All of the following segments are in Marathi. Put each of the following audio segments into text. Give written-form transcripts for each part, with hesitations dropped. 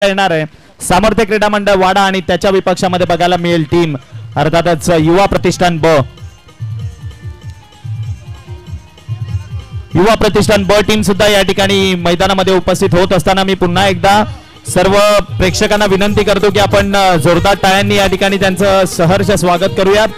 येणार आहे सामर्थ्य क्रीडा मंडळ वाडा आणि त्याच्या विपक्षामध्ये बघायला मिळेल टीम अर्थातच युवा प्रतिष्ठान ब टीम सुद्धा या ठिकाणी मैदानामध्ये उपस्थित होत असताना मी पुन्हा एकदा सर्व प्रेक्षकांना विनंती करतो की आपण जोरदार टाळ्यांनी या ठिकाणी त्यांचं सहर्ष स्वागत करूयात।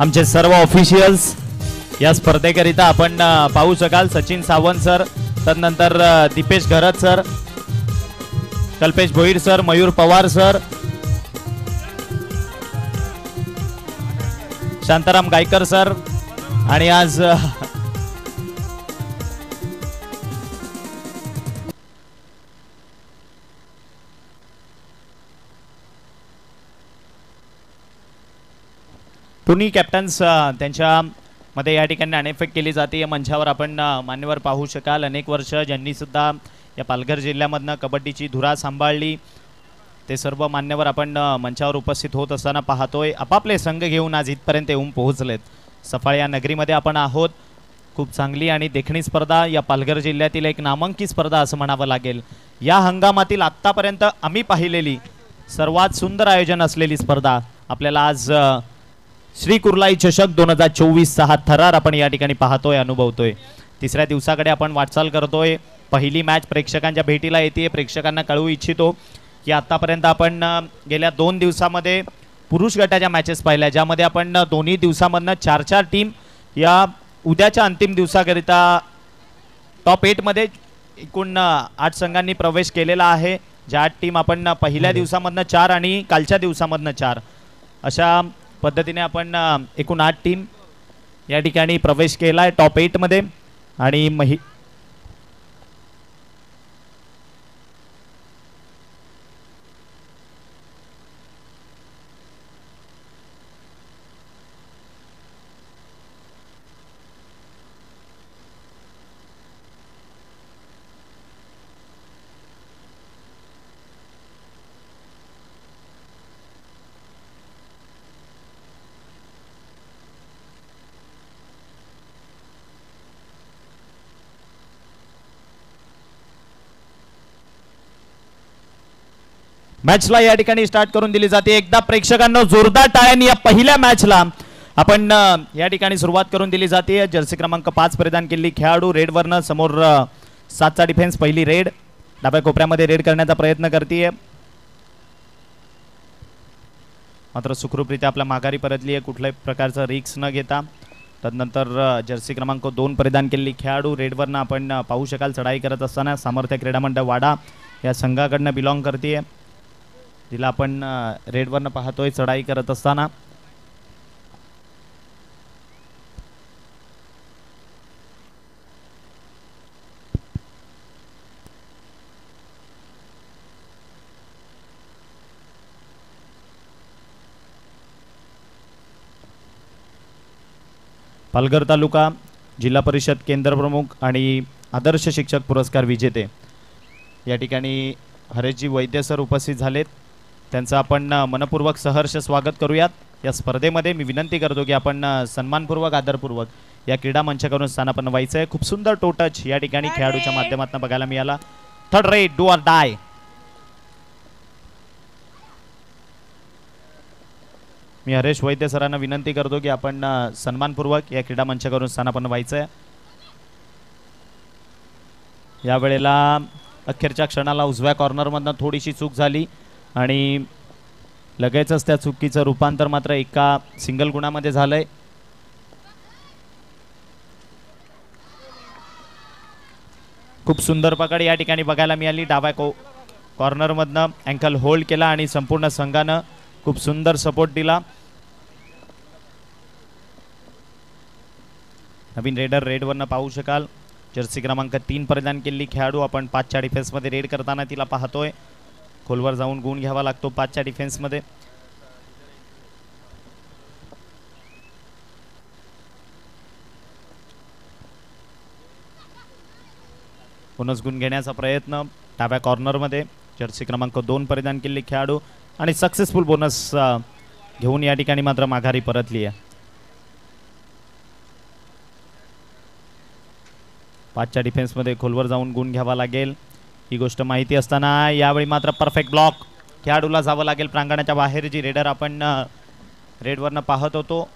आमचे सर्व ऑफिशियल्स या स्पर्धेकरिता आपण पाहू शकाल सचिन सावंत सर, तदनंतर Deepesh Gharat sir, Kalpesh Bhoir sir, Mayur Pawar sir, Shantaram Gaikar sir आणि आज दोन्ही कॅप्टन्स त्यांच्या मध्ये या ठिकाणी अनइफेक्ट केली जाते। या मंचावर आपण मान्यवर पाहू शकाल अनेक वर्ष ज्यांनी सुद्धा या पालघर जिल्ह्यामधनं कबड्डीची धुरा सांभाळली ते सर्व मान्यवर आपण मंचावर उपस्थित होत असताना पाहतोय। आपापले संघ घेऊन आज इथपर्यंत येऊन पोहोचलेत। सफाळ या नगरीमध्ये आपण आहोत। खूप चांगली आणि देखणी स्पर्धा, या पालघर जिल्ह्यातील एक नामांकित स्पर्धा असं म्हणावं लागेल। या हंगामातील आत्तापर्यंत आम्ही पाहिलेली सर्वात सुंदर आयोजन असलेली स्पर्धा आपल्याला आज श्री कुर्लाई चषक 2024 हा थरार आपण या ठिकाणी पाहतोय, अनुभवतोय। तिसऱ्या दिवसाकडे आपण वाटचाल करतोय। पहिली मॅच प्रेक्षकांच्या भेटीला येते। प्रेक्षकांना कळवू इच्छितो की आतापर्यंत आपण गेल्या 2 दिवसामध्ये पुरुष गटाच्या मॅचेस पाहिल्या, ज्यामध्ये आपण दोन्ही दिवसामधनं 4-4 टीम या उद्याच्या अंतिम दिवसाकरिता टॉप 8 मध्ये एकूण 8 संघांनी प्रवेश केलेला आहे। ज्या 8 टीम आपण पहिल्या दिवसामधनं 4 आणि कालच्या दिवसामधनं 4 अशा पद्धतीने आपण एकूण 8 टीम या ठिकाणी प्रवेश केला आहे टॉप 8 मध्ये। आणि मॅचला या ठिकाणी स्टार्ट करून दिली जाते। एकदा प्रेक्षकांना जोरदार टाळ्यांनी या पहिल्या मॅचला आपण या ठिकाणी सुरुवात करून दिली जाते। जर्सी क्रमांक 5 परिधान केलेली खेळाडू रेड वर्ण समोर 7चा डिफेन्स, पहिली रेड डाव्या कोपऱ्यामध्ये रेड करण्याचा प्रयत्न करते, मात्र सुखरूपरित्या आपल्या माघारी परतली आहे, कुठल्याही प्रकारचा रिस्क न घेता। तदनंतर जर्सी क्रमांक 2 परिधान केलेली खेळाडू रेड वर्ण आपण पाहू शकाल चढाई करत असताना सामर्थ्य क्रीडा मंडळ वाडा या संघाकडनं बिलॉंग करते, जिला आपण रेड वर्ण पाहतोय चढाई करत असताना। पालघर तालुका जिल्हा परिषद केंद्र प्रमुख आणि आदर्श शिक्षक पुरस्कार विजेते या ठिकाणी हरेशजी वैद्य सर उपस्थित झालेत। त्यांचं आपण मनपूर्वक सहर्ष स्वागत करूयात। या स्पर्धेमध्ये मी विनंती करतो की आपण सन्मानपूर्वक आदरपूर्वक या क्रीडा मंचाकडून स्थानापन्न व्हायचं आहे। खूप सुंदर टो टच या ठिकाणी खेळाडूच्या माध्यमातून बघायला मिळाला। Third raid do or die. मी हरेश वैद्य सरांना विनंती करतो की आपण सन्मानपूर्वक या क्रीडा मंचाकडून स्थानापन्न व्हायचं आहे। या वेळेला अखेरच्या क्षणाला उजव्या कॉर्नरमधनं थोडीशी चूक झाली आणि लगेचच त्या चुकीचं रूपांतर मात्र एका सिंगल गुणामध्ये झालंय। खूप सुंदर पकड या ठिकाणी बघायला मिळाली। डाव्या कॉर्नरमधनं अँकल होल्ड केला आणि संपूर्ण संघानं खूप सुंदर सपोर्ट दिला। नवीन रेडर रेड वरनं पाहू शकाल जर्सी क्रमांक 3 परिधान केलेली खेळाडू आपण 5च्या डिफेन्स मध्ये रेड करताना तिला पाहतोय। खोलवर जाऊन गुण घ्यावा लागतो 5च्या डिफेन्स मध्ये। बोनस गुण घेण्याचा प्रयत्न डाव्या कॉर्नरमध्ये जर्सी क्रमांक 2 परिधान केलेली खेळाडू आणि सक्सेसफुल बोनस घेऊन या ठिकाणी मात्र माघारी परतली आहे. 5च्या डिफेन्समध्ये खोलवर जाऊन गुण घ्यावा लागेल ही गोष्ट माहिती असताना यावेळी मात्र परफेक्ट ब्लॉक. खेळाडूला जावं लागेल प्रांगणाच्या बाहेर. जी रेडर आपण रेडवरनं पाहत होतो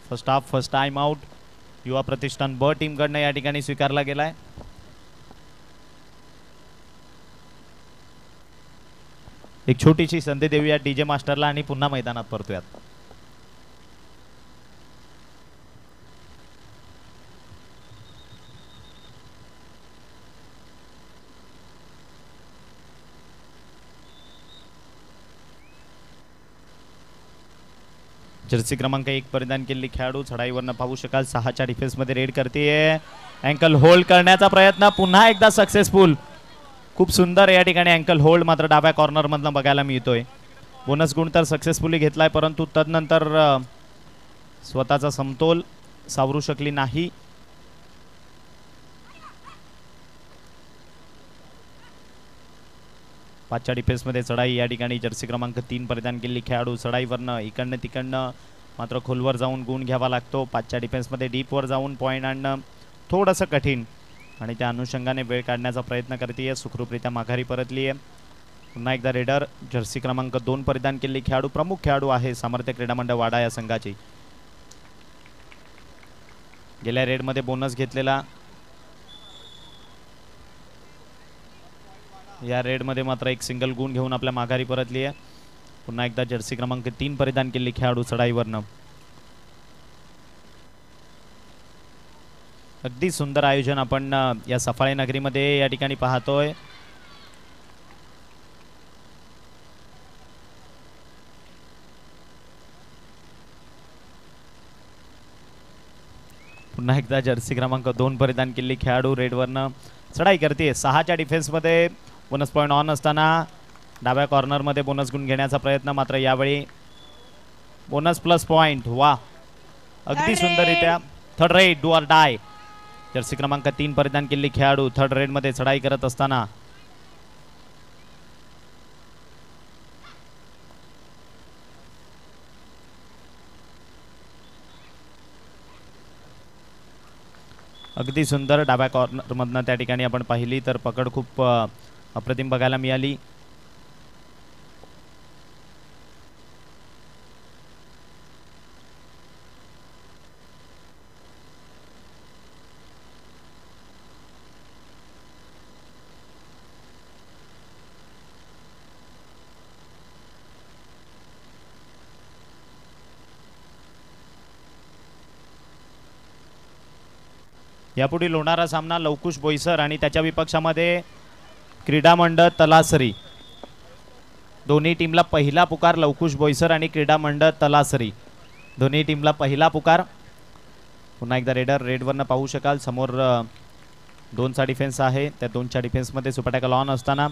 first half first time out युवा प्रतिष्ठान ब टीमकडनं या ठिकाणी स्वीकारला गेलाय. एक छोटीशी संधी देऊया डीजे मास्टरला आणि पुन्हा मैदानात परतूयात. जर्सी क्रमांक 1 परिधान केलेली खेळाडू चढाईवरनं पाहू शकाल 6च्या डिफेन्समध्ये रेड करतेय. अँकल होल्ड करण्याचा प्रयत्न पुन्हा एकदा सक्सेसफुल. खूप सुंदर या ठिकाणी अँकल होल्ड मात्र डाव्या कॉर्नर मधनं बघायला मिळतोय. बोनस गुण तर सक्सेसफुली घेतलाय परंतु तदनंतर स्वतःचा समतोल सावरू शकली नाही. पाचच्या डिफेन्समध्ये चढाई या ठिकाणी जर्सी क्रमांक 3 परिधान केलेली खेळाडू चढाईवरनं इकडनं तिकडनं मात्र खोलवर जाऊन गुण घ्यावा लागतो. 5च्या डिफेन्समध्ये डीपवर जाऊन पॉईंट आणणं थोडंसं कठीण आणि त्या अनुषंगाने वेळ काढण्याचा प्रयत्न करते. सुखरूपरित्या माघारी परतली आहे. पुन्हा एकदा रेडर जर्सी क्रमांक 2 परिधान केलेली खेळाडू प्रमुख खेळाडू आहे सामर्थ्य क्रीडा मंडळ वाडा या संघाची. गेल्या रेडमध्ये बोनस घेतलेला या रेडमध्ये मात्र एक सिंगल गुण घेऊन आपल्या माघारी परतली आहे. पुन्हा एकदा जर्सी क्रमांक 3 परिधान केलेली खेळाडू चढाईवरनं. अगदी सुंदर आयोजन आपण या सफाळे नगरीमध्ये या ठिकाणी पाहतोय. पुन्हा एकदा जर्सी क्रमांक 2 परिधान केलेली खेळाडू रेडवरनं चढाई करते. 6च्या डिफेन्समध्ये बोनस पॉईंट ऑन असताना डाव्या कॉर्नरमध्ये बोनस गुण घेण्याचा प्रयत्न मात्र यावेळी बोनस प्लस पॉईंट. वा अगदी सुंदररित्या third raid do or dye. Jersey क्रमांक 3 परिधान केलेली खेळाडू थर्ड रेडमध्ये चढाई करत असताना अगदी सुंदर डाव्या कॉर्नरमधनं त्या ठिकाणी आपण पाहिली तर पकड खूप अप्रतिम बघायला मिळाली. यापुढील होणारा सामना लवकुश बोईसर आणि त्याच्या विपक्षामध्ये क्रीडा मंडळ तलासरी. दोन्ही टीमला पहिला पुकार. लवकुश बोईसर आणि क्रीडा मंडळ तलासरी दोन्ही टीमला पहिला पुकार. पुन्हा एकदा रेडर रेडवरनं पाहू शकाल समोर 2चा डिफेन्स आहे. त्या 2च्या डिफेन्समध्ये सुपर टॅकल ऑन असताना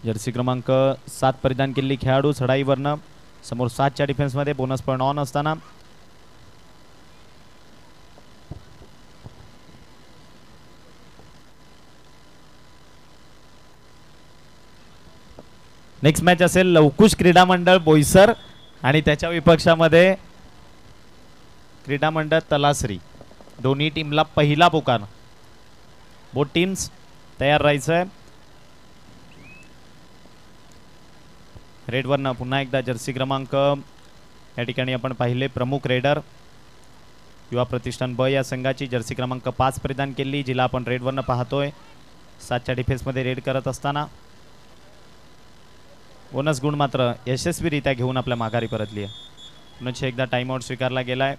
जर्सी क्रमांक 7 परिधान केलेली खेळाडू चढाईवरनं समोर 7च्या डिफेन्समध्ये बोनस पॉईंट ऑन असताना नेक्स्ट मॅच असेल लवकुश क्रीडा मंडळ बोईसर आणि त्याच्या विपक्षामध्ये क्रीडा मंडळ तलासरी. दोन्ही टीमला पहिला पुकार. बोथ टीम्स तयार राहायचंय. रेडवरनं पुन्हा एकदा जर्सी क्रमांक या ठिकाणी आपण पाहिले प्रमुख रेडर युवा प्रतिष्ठान ब या संघाची जर्सी क्रमांक 5 परिधान केली जिला आपण रेडवरनं पाहतोय. 7च्या डिफेन्समध्ये रेड करत असताना बोनस गुण मात्र यशस्वीरित्या घेऊन आपल्या माघारी परतली आहे. पुन्हा एकदा टाइमआउट स्वीकारला गेलाय.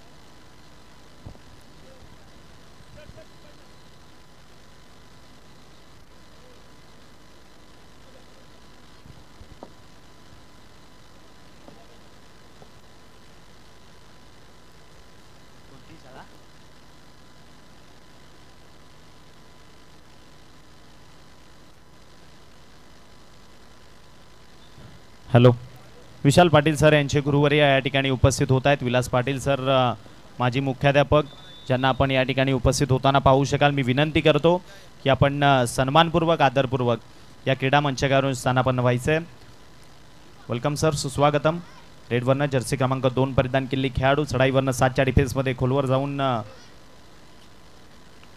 हॅलो. विशाल पाटील सर यांचे गुरुवर्य या ठिकाणी उपस्थित होत आहेत. विलास पाटील सर माजी मुख्याध्यापक ज्यांना आपण या ठिकाणी उपस्थित होताना पाहू शकाल. मी विनंती करतो की आपण सन्मानपूर्वक आदरपूर्वक या क्रीडा मंचावरून स्थानापन्न व्हायचे. वेलकम सर, सुस्वागतम. रेडवरनं जर्सी क्रमांक 2 परिधान केलेली खेळाडू चढाईवरनं 7च्या डिफेन्समध्ये खोलवर जाऊन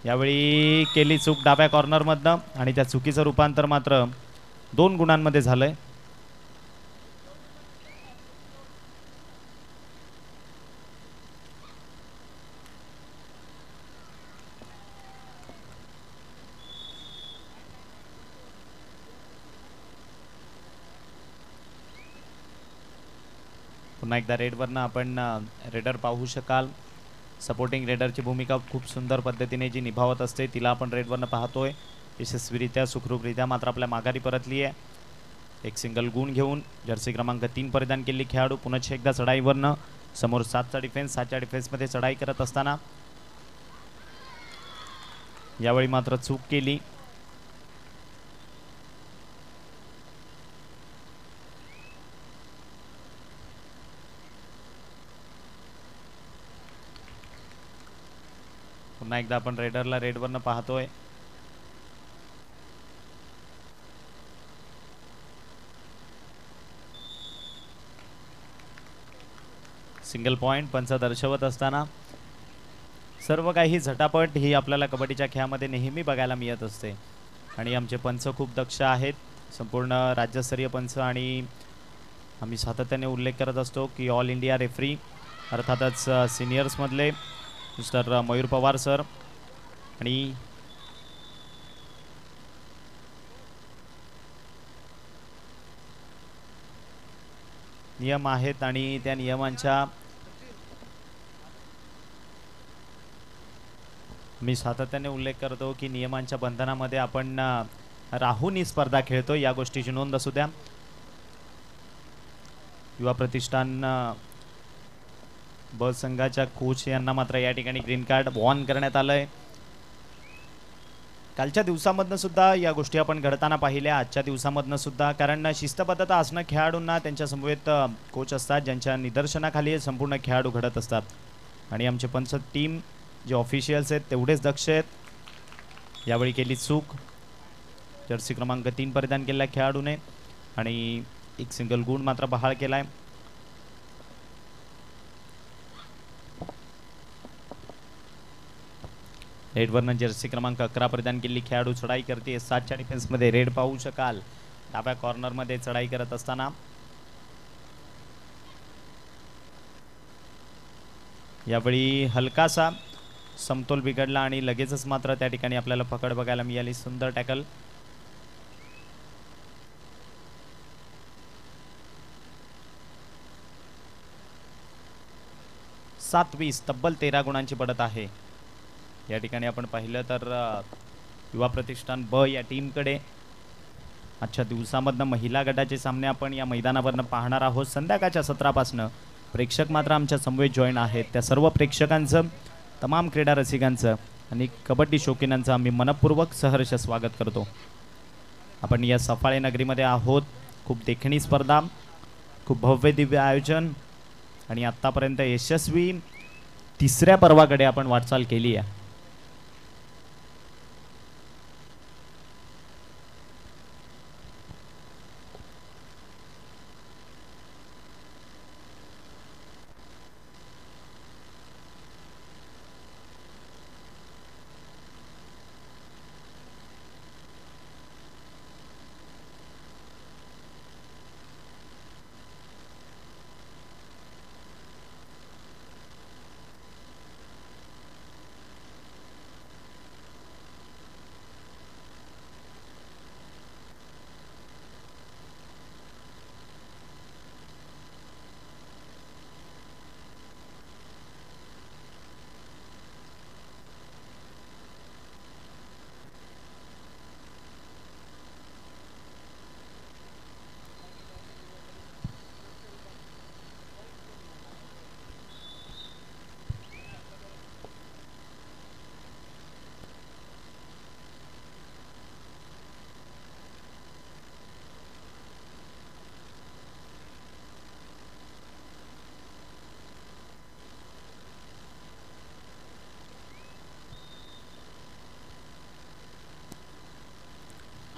यावेळी केली चूक डाव्या कॉर्नरमधनं आणि त्या चुकीचं रूपांतर मात्र 2 गुणांमध्ये झालंय. पुन्हा एकदा रेडवरनं आपण रेडर पाहू शकाल. सपोर्टिंग रेडरची भूमिका खूप सुंदर पद्धतीने जी निभावत असते तिला आपण रेडवरनं पाहतोय. यशस्वीरित्या सुखरूपरित्या मात्र आपल्या माघारी परतली आहे. एक सिंगल गुण घेऊन जर्सी क्रमांक 3 परिधान केलेली खेळाडू पुन्हा एकदा चढाईवरनं समोर 7चा डिफेन्स 7च्या डिफेन्समध्ये चढाई करत असताना यावेळी मात्र चूक केली. पुन्हा एकदा आपण रेडरला रेडवरनं पाहतोय. सिंगल पॉइंट पंच दर्शवत असताना सर्व काही झटापट ही आपल्याला कबड्डीच्या खेळामध्ये नेहमी बघायला मिळत असते आणि आमचे पंच खूप दक्ष आहेत. संपूर्ण राज्यस्तरीय पंच आणि आम्ही सातत्याने उल्लेख करत असतो की ऑल इंडिया रेफरी अर्थातच सिनियर्समधले मिस्टर मयूर पवार सर आणि नियम आहेत आणि त्या नियमांच्या मी सातत्याने उल्लेख करतो की नियमांच्या बंधनामध्ये आपण राहून ही स्पर्धा खेळतो या गोष्टीची नोंद असू द्या. युवा प्रतिष्ठान ब संघाच्या कोच यांना मात्र या ठिकाणी ग्रीन कार्ड वॉर्न करण्यात आलंय. कालच्या दिवसामधनं सुद्धा या गोष्टी आपण घडताना पाहिल्या, आजच्या दिवसामधनं सुद्धा, कारण शिस्तबद्धता असणं खेळाडूंना त्यांच्या समवेत कोच असतात ज्यांच्या निदर्शनाखाली संपूर्ण खेळाडू घडत असतात आणि आमचे पंच टीम जे ऑफिशियल्स आहेत तेवढेच दक्ष आहेत. यावेळी केली चूक जर्सी क्रमांक 3 परिधान केलेल्या खेळाडूने आणि एक सिंगल गुण मात्र बहाल केलाय. रेडवरनं जर्सी क्रमांक 11 परिधान केलेली खेळाडू चढाई करते. 7च्या डिफेन्समध्ये रेड पाहू शकाल. डाव्या कॉर्नरमध्ये चढाई करत असताना यावेळी हलकासा समतोल बिघडला आणि लगेचच मात्र त्या ठिकाणी आपल्याला पकड बघायला मिळाली. सुंदर टॅकल. तब्बल 13 गुणांची पडत आहे. या ठिकाणी आपण पाहिलं तर युवा प्रतिष्ठान ब या टीमकडे आजच्या दिवसामधनं महिला गटाचे सामने आपण या मैदानावरनं पाहणार आहोत. संध्याकाळच्या सत्रापासनं प्रेक्षक मात्र आमच्या समवेत जॉईन आहेत. त्या सर्व प्रेक्षकांचं, तमाम क्रीडा रसिकांचं आणि कबड्डी शौकीनांचं आम्ही मनपूर्वक सहर्ष स्वागत करतो. आपण या सफाळे नगरीमध्ये आहोत. खूप देखणी स्पर्धा, खूप भव्य दिव्य आयोजन आणि आत्तापर्यंत यशस्वी 3ऱ्या पर्वाकडे आपण वाटचाल केली आहे.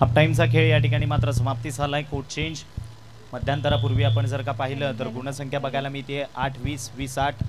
हाफ टाइमचा खेळ या ठिकाणी मात्र समाप्तीस झालाय. कोट चेंज मध्यंतरापूर्वी आपण जर का पाहिलं तर गुणसंख्या बघायला मिळते 8-20, 20-8.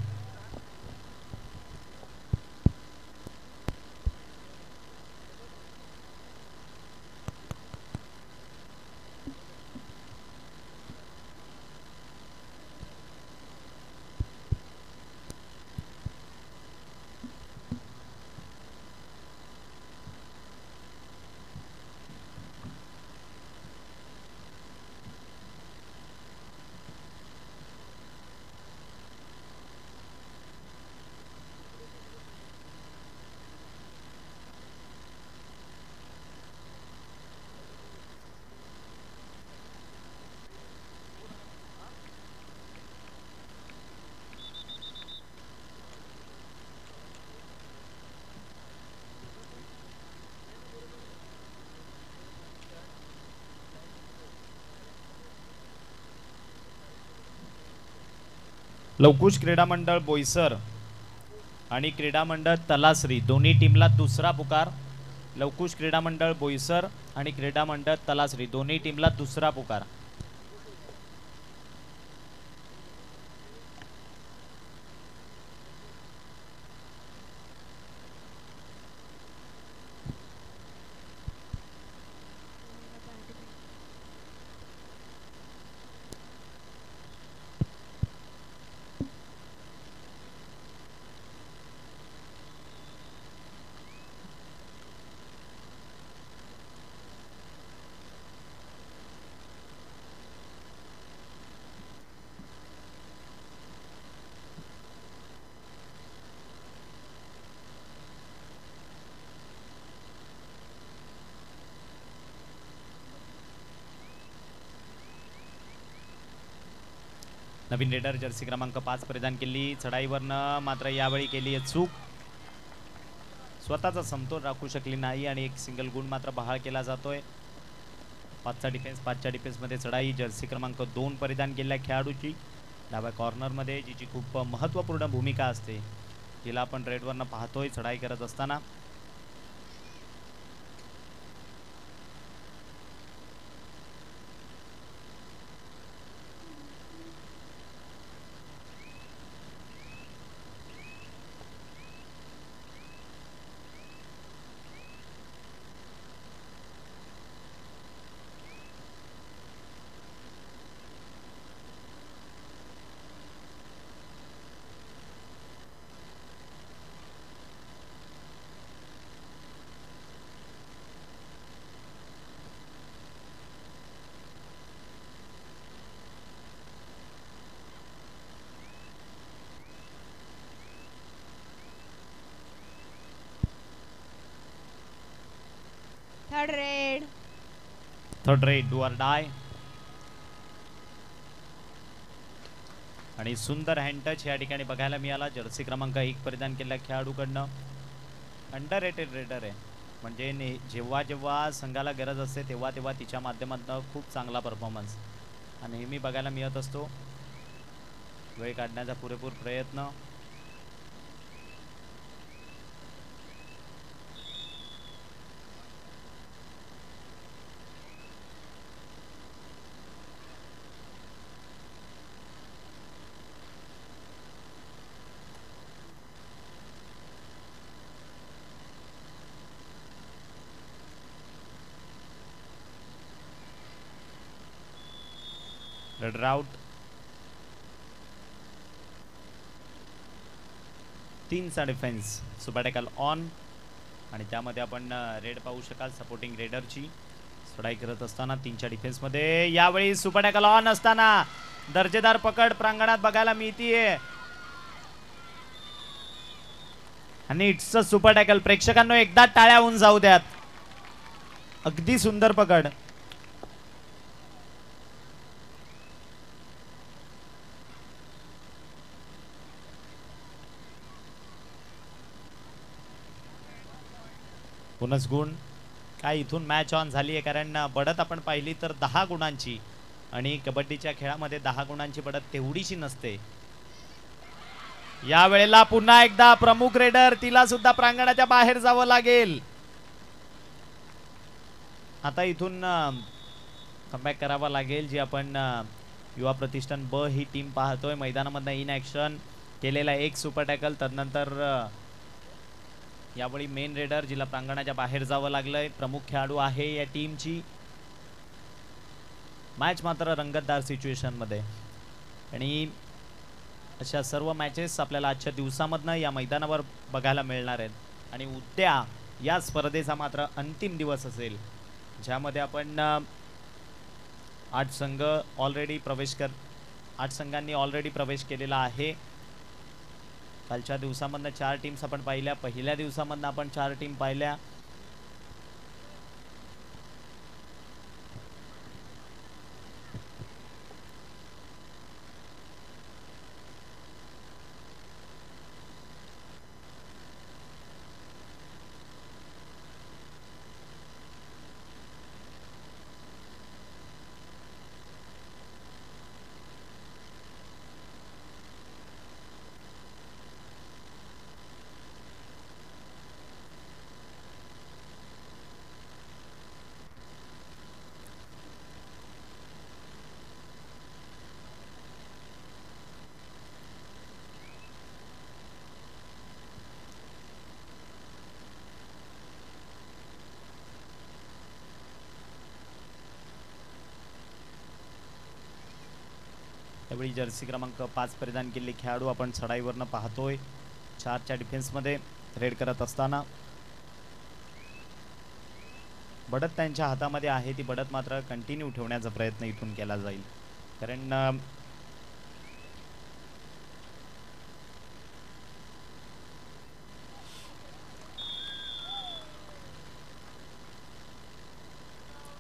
लवकुश क्रीडा मंडळ बोईसर आणि क्रीडा मंडळ तलासरी दोन्ही टीमला दुसरा पुकार. लवकुश क्रीडा मंडळ बोईसर आणि क्रीडा मंडळ तलासरी दोन्ही टीमला दुसरा पुकार. नवीन रेडर जर्सी क्रमांक 5 परिधान केली. चढाईवरनं मात्र यावेळी केली चूक. स्वतःचा समतोल राखू शकली नाही आणि एक सिंगल गुण मात्र बहाल केला जातोय. 5चा डिफेन्स 5च्या डिफेन्समध्ये चढाई जर्सी क्रमांक 2 परिधान केलेल्या खेळाडूची डाव्या कॉर्नरमध्ये जिची खूप महत्त्वपूर्ण भूमिका असते तिला आपण रेडवरनं पाहतोय चढाई करत असताना. थर्ड रेड डू ऑर डाय आणि सुंदर हँड टच या ठिकाणी बघायला मिळाला जर्सी क्रमांक 1 परिधान केलेल्या खेळाडूकडनं. अंडररेटेड रेडर आहे म्हणजे जेव्हा जेव्हा संघाला गरज असते तेव्हा तेव्हा तिच्या माध्यमातून खूप चांगला परफॉर्मन्स नेहमी बघायला मिळत असतो. वेळ काढण्याचा पुरेपूर प्रयत्न. Raider out. 3चा डिफेन्स सुपर टॅकल ऑन आणि त्यामध्ये आपण रेड पाहू शकाल सपोर्टिंग रेडरची चढाई करत असताना 3च्या डिफेन्समध्ये यावेळी सुपर टॅकल ऑन असताना दर्जेदार पकड प्रांगणात बघायला मिळतीये आणि इट्स अ सुपर टॅकल. प्रेक्षकांनो एकदा टाळ्या होऊन जाऊ द्यात. अगदी सुंदर पकड. बोनस गुण काय इथून मॅच ऑन झाली आहे कारण बढत आपण पाहिली तर 10 गुणांची आणि कबड्डीच्या खेळामध्ये 10 गुणांची बढत तेवढीशी नसते. या वेळेला पुन्हा एकदा प्रमुख रेडर तिला सुद्धा प्रांगणाच्या बाहेर जावं लागेल. आता इथून कमबॅक करावा लागेल. जी आपण युवा प्रतिष्ठान ब ही टीम पाहतोय मैदानामधनं इन ॲक्शन केलेला एक सुपर टॅकल. तदनंतर यावेळी मेन रेडर जिला प्रांगणाच्या बाहेर जावं लागलंय. प्रमुख खेळाडू आहे या टीमची. मॅच मात्र रंगतदार सिच्युएशनमध्ये आणि अशा सर्व मॅचेस आपल्याला आजच्या दिवसामधनं या मैदानावर बघायला मिळणार आहेत. आणि उद्या या स्पर्धेचा मात्र अंतिम दिवस असेल ज्यामध्ये आपण 8 संघांनी ऑलरेडी प्रवेश केलेला आहे. कालच्या दिवसामधनं 4 टीम्स आपण पाहिल्या. पहिल्या दिवसामधनं आपण 4 टीम पाहिल्या. त्यावेळी जर्सी क्रमांक 5 परिधान केलेले खेळाडू आपण चढाईवरनं पाहतोय. 4च्या डिफेन्समध्ये रेड करत असताना बढत त्यांच्या हातामध्ये आहे. ती बढत मात्र कंटिन्यू ठेवण्याचा प्रयत्न इथून केला जाईल. कारण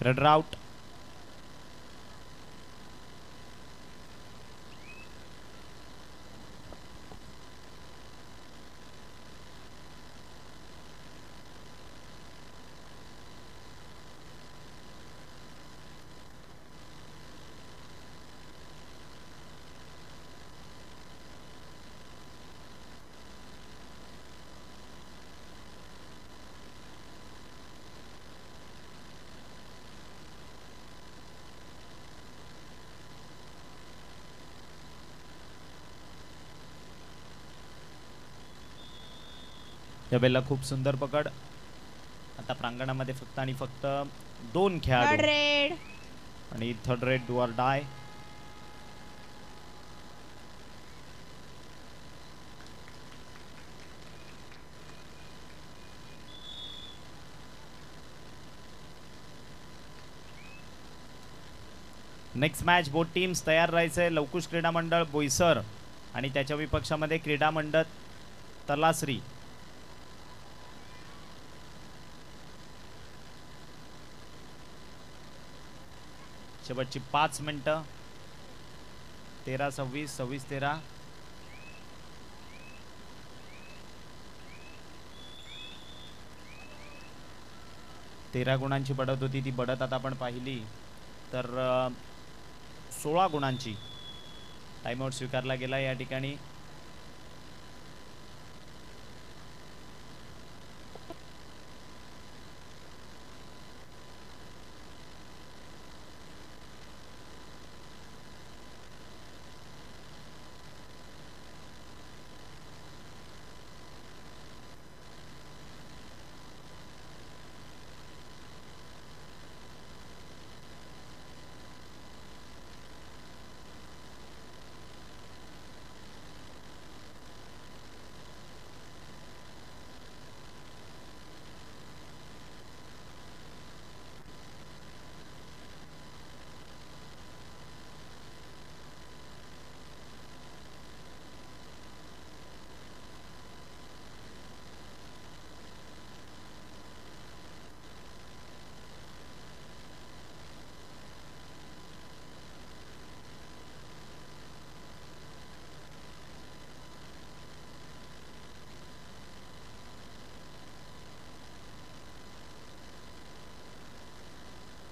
रनर आउट. या बेलला खूप सुंदर पकड. आता प्रांगणामध्ये फक्त आणि फक्त 2 खेळाडू आणि third raid do or dye. Next match both teams तयार राहायचंय. लवकुश क्रीडा मंडळ बोईसर आणि त्याच्या विपक्षामध्ये क्रीडा मंडळ तलासरी. शेवटची 5 मिनिटं. 13-26, 26-13. तेरा गुणांची बढत होती. ती बढत आता आपण पाहिली तर 16 गुणांची. टाइमआउट स्वीकारला गेला या ठिकाणी.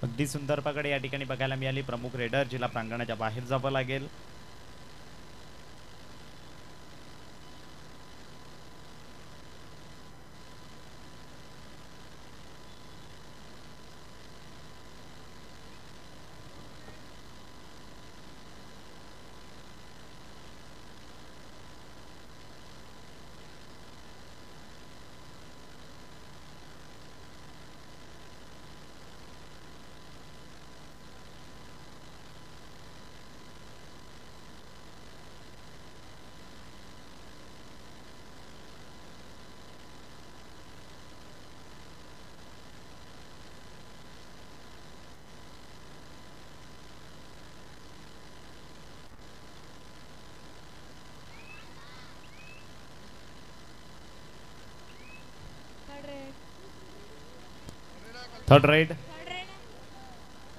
अगदी सुंदर पकड या ठिकाणी बघायला मिळाली. प्रमुख रेडर जिला प्रांगणाच्या बाहेर जावं लागेल. थर्ड रेड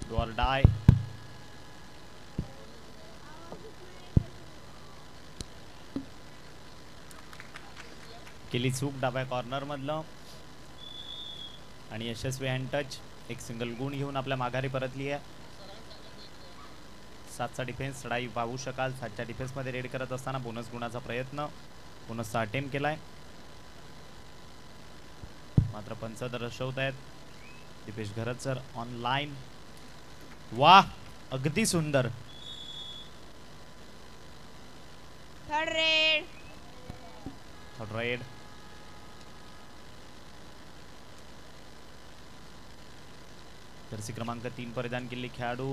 डू ऑर डाय. केली चूक डाव्या कॉर्नर मधलं आणि यशस्वी हँड टच. एक सिंगल गुण घेऊन आपल्या माघारी परतली आहे. 7चा डिफेन्स चढाई पाहू शकाल. 7च्या डिफेन्समध्ये रेड करत असताना बोनस गुणाचा प्रयत्न, बोनसचा अटेम्प्ट केलाय, मात्र पंच दर्शवत आहेत. दिपेश घरतसर ऑनलाईन. वाह, अगदी सुंदर. Third raid. Third red. Jersey क्रमांक 3 परिधान केलेले खेळाडू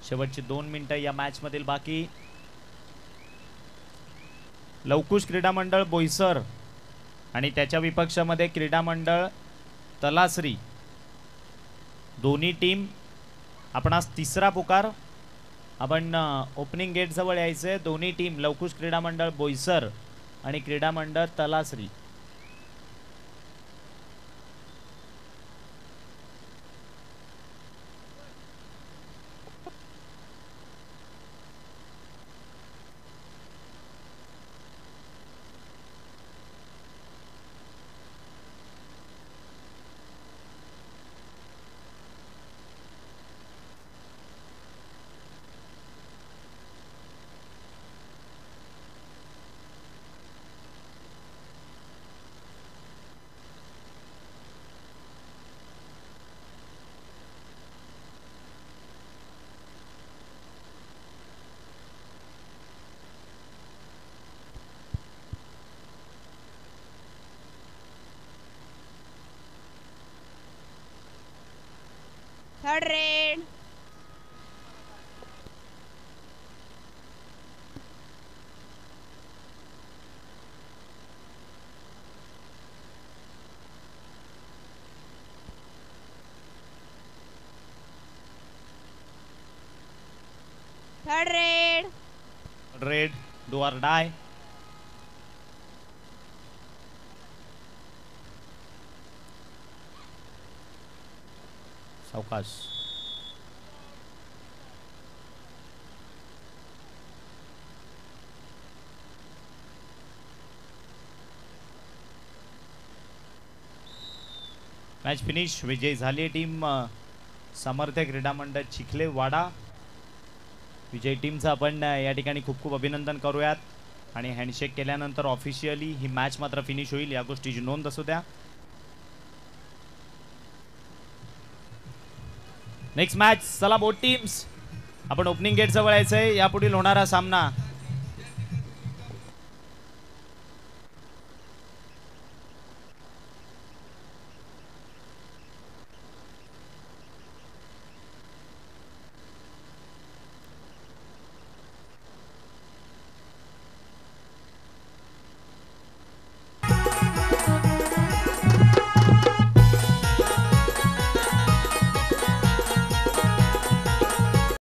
शेवटची 2 मिनिटं या मॅच मधील बाकी. लवकुश क्रीडा मंडळ बोईसर आणि त्याच्या विपक्षामध्ये क्रीडा मंडळ तलासरी, दोन्ही टीम आपणास तिसरा पुकार. आपण ओपनिंग गेट जवळ यायचे. दोन्ही टीम लवकुश क्रीडा मंडळ बोईसर आणि क्रीडा मंडळ Talasari. Third raid. Third raid. Raid do or die. सावकाश. Match finish. विजयी झाली टीम समर्थ क्रीडा मंडळ चिखले वाडा. विजयी टीमचं आपण या ठिकाणी खूप खूप अभिनंदन करूयात आणि हँडशेक केल्यानंतर ऑफिशियली ही मॅच मात्र फिनिश होईल, या गोष्टीची नोंद असू द्या. Next match. चला बोथ टीम्स, आपण ओपनिंग गेट जवळ यायचंय. यापुढील होणारा सामना